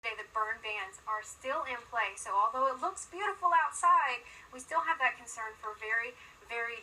The burn bans are still in play, so although it looks beautiful outside, we still have that concern for very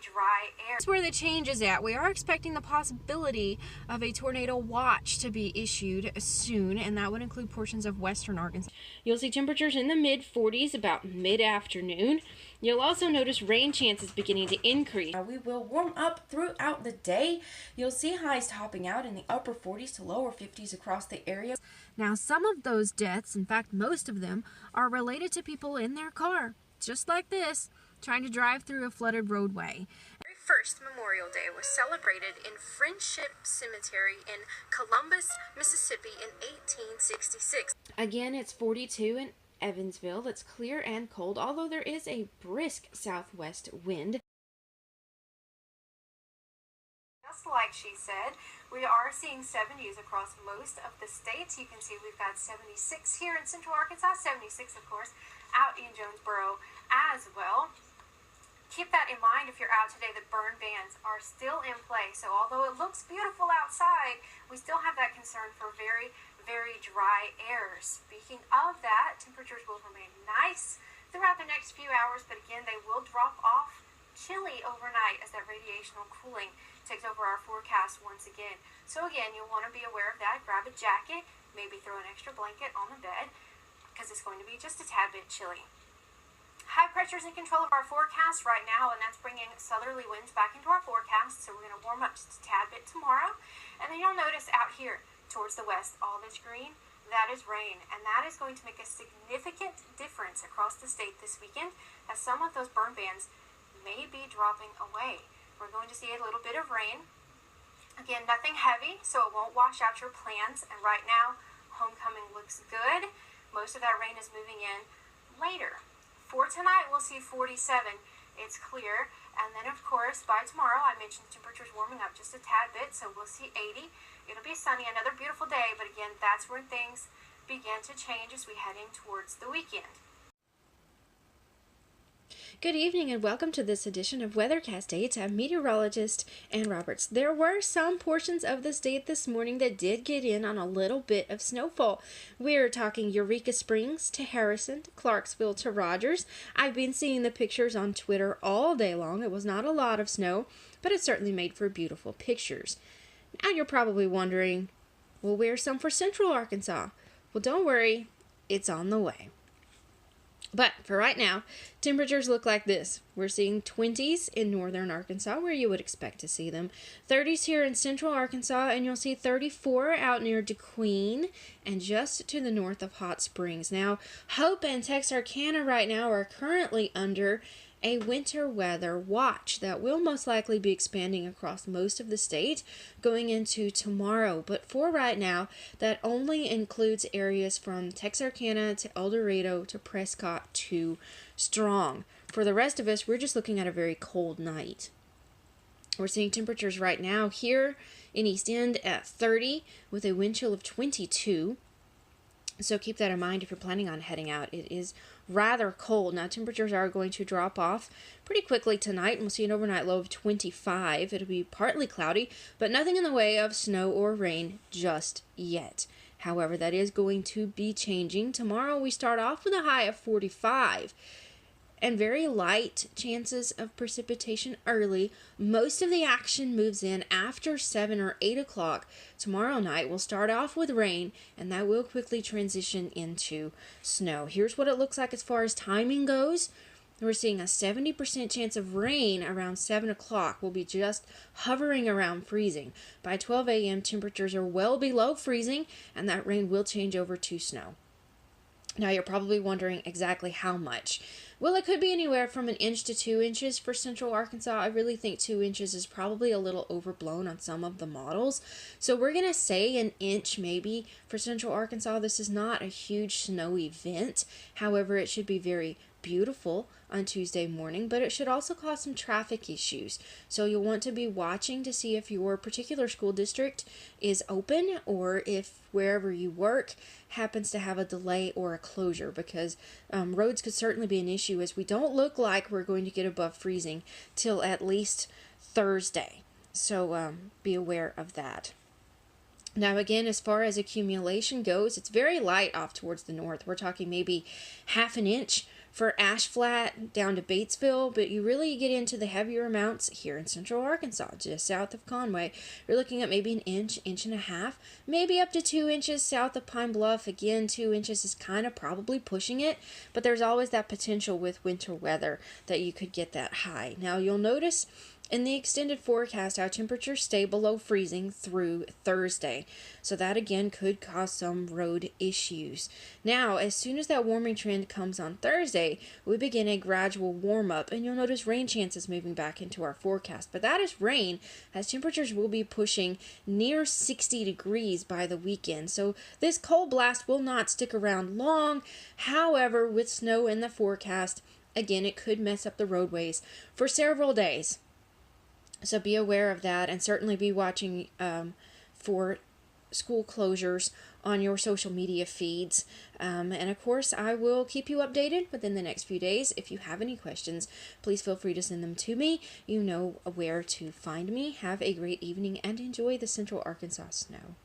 dry air. That's where the change is at. We are expecting the possibility of a tornado watch to be issued soon, and that would include portions of western Arkansas. You'll see temperatures in the mid-40s about mid-afternoon. You'll also notice rain chances beginning to increase. We will warm up throughout the day. You'll see highs topping out in the upper 40s to lower 50s across the area. Now, some of those deaths, in fact, most of them, are related to people in their car, just like this, trying to drive through a flooded roadway. The very first Memorial Day was celebrated in Friendship Cemetery in Columbus, Mississippi in 1866. Again, it's 42 in Evansville. It's clear and cold, although there is a brisk southwest wind. Just like she said, we are seeing 70s across most of the states. You can see we've got 76 here in Central Arkansas, 76, of course, out in Jonesboro as well. Keep that in mind if you're out today. The burn bans are still in play. So although it looks beautiful outside, we still have that concern for very dry air. Speaking of that, temperatures will remain nice throughout the next few hours, but again, they will drop off chilly overnight as that radiational cooling takes over our forecast once again. So again, you'll want to be aware of that. Grab a jacket, maybe throw an extra blanket on the bed, because it's going to be just a tad bit chilly. High pressure is in control of our forecast right now, and that's bringing southerly winds back into our forecast, so we're going to warm up just a tad bit tomorrow. And then you'll notice out here towards the west, all this green, that is rain, and that is going to make a significant difference across the state this weekend, as some of those burn bans may be dropping away. We're going to see a little bit of rain. Again, nothing heavy, so it won't wash out your plans, and right now, homecoming looks good. Most of that rain is moving in later. For tonight, we'll see 47. It's clear. And then, of course, by tomorrow, I mentioned temperatures warming up just a tad bit, so we'll see 80. It'll be sunny, another beautiful day, but again, that's where things begin to change as we head in towards the weekend. Good evening and welcome to this edition of Weathercast 8. I'm meteorologist Ann Roberts. There were some portions of the state this morning that did get in on a little bit of snowfall. We're talking Eureka Springs to Harrison to Clarksville to Rogers. I've been seeing the pictures on Twitter all day long. It was not a lot of snow, but it certainly made for beautiful pictures. Now you're probably wondering, well, where's some for Central Arkansas? Well, don't worry, it's on the way. But for right now, temperatures look like this. We're seeing 20s in northern Arkansas, where you would expect to see them. 30s here in central Arkansas, and you'll see 34 out near DeQueen and just to the north of Hot Springs. Now, Hope and Texarkana right now are currently under a winter weather watch that will most likely be expanding across most of the state going into tomorrow. But for right now, that only includes areas from Texarkana to El Dorado to Prescott to Strong. For the rest of us, we're just looking at a very cold night. We're seeing temperatures right now here in East End at 30 with a wind chill of 22. So keep that in mind if you're planning on heading out. It is rather cold. Now, temperatures are going to drop off pretty quickly tonight, and we'll see an overnight low of 25. It'll be partly cloudy, but nothing in the way of snow or rain just yet. However, that is going to be changing. Tomorrow, we start off with a high of 45. And very light chances of precipitation early. Most of the action moves in after 7 or 8 o'clock. Tomorrow night we'll start off with rain, and that will quickly transition into snow. Here's what it looks like as far as timing goes. We're seeing a 70% chance of rain around 7 o'clock. We'll be just hovering around freezing. By 12 a.m., temperatures are well below freezing, and that rain will change over to snow. Now, you're probably wondering exactly how much. Well, it could be anywhere from 1 inch to 2 inches for central Arkansas. I really think 2 inches is probably a little overblown on some of the models. So we're going to say 1 inch maybe for central Arkansas. This is not a huge snow event. However, it should be very beautiful on Tuesday morning, but it should also cause some traffic issues. So you'll want to be watching to see if your particular school district is open or if wherever you work happens to have a delay or a closure, because roads could certainly be an issue as we don't look like we're going to get above freezing till at least Thursday. So be aware of that. Now, again, as far as accumulation goes, it's very light off towards the north. We're talking maybe half an inch for Ash Flat down to Batesville, but you really get into the heavier amounts here in central Arkansas, just south of Conway. You're looking at maybe an inch, inch and a half, maybe up to 2 inches south of Pine Bluff. Again, 2 inches is kind of probably pushing it, but there's always that potential with winter weather that you could get that high. Now, you'll notice in the extended forecast, our temperatures stay below freezing through Thursday. So that again could cause some road issues. Now, as soon as that warming trend comes on Thursday, we begin a gradual warm up, and you'll notice rain chances moving back into our forecast. But that is rain, as temperatures will be pushing near 60 degrees by the weekend. So this cold blast will not stick around long. However, with snow in the forecast, again, it could mess up the roadways for several days. So be aware of that, and certainly be watching for school closures on your social media feeds. And of course, I will keep you updated within the next few days. If you have any questions, please feel free to send them to me. You know where to find me. Have a great evening and enjoy the Central Arkansas snow.